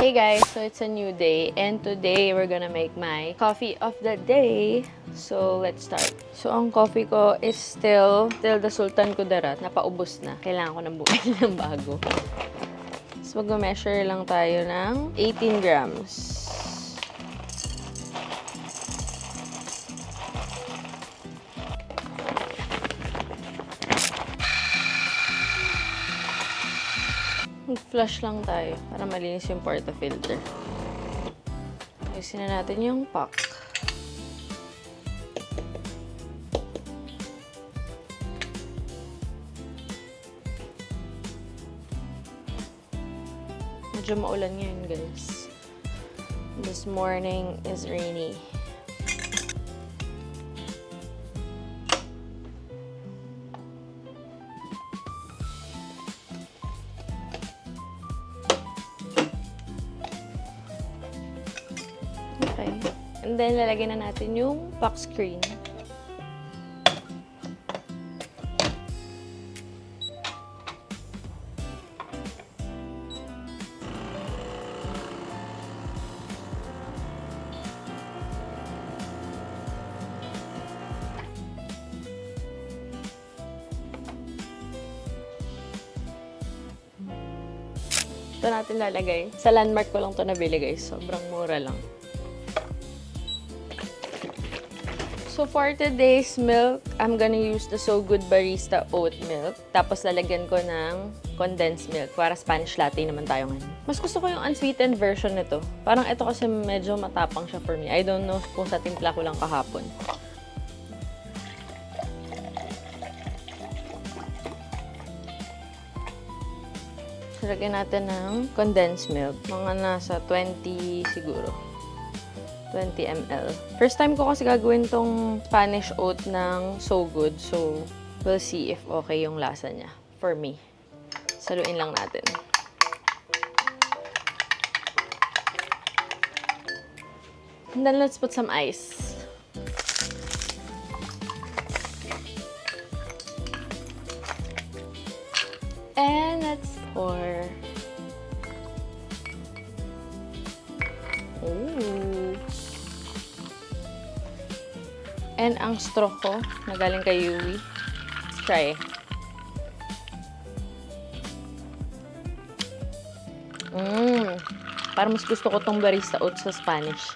Hey guys, so it's a new day and today we're gonna make my coffee of the day. So let's start. So ang coffee ko is still the Sultan Kudarat. Napaubos na. Kailangan ko nang bumili ng bago. So mag-measure lang tayo ng 18 grams. Mag-flush lang tayo para malinis yung portafilter. Ayusin na natin yung pack. Medyo maulan ngayon, guys. This morning is rainy. Okay. And then, lalagyan na natin yung pack screen. Ito natin lalagay. Sa Landmark ko lang ito nabili, guys. Sobrang mura lang. So, for today's milk, I'm gonna use the So Good Barista Oat Milk. Tapos, lalagyan ko ng condensed milk. Para Spanish latte naman tayo ngayon. Mas gusto ko yung unsweetened version nito. Parang ito kasi medyo matapang siya for me. I don't know kung sa timpla ko lang kahapon. Lagyan natin ng condensed milk. Mga nasa 20 siguro. 20 ml. First time ko kasi gagawin tong Spanish oat ng So Good. So, we'll see if okay yung lasa niya. For me. Saluin lang natin. And then, let's put some ice. And let's pour. Ooh. And ang straw ko, na galing kay Yui. Let's try. Parang mas gusto ko tong barista oat sa Spanish.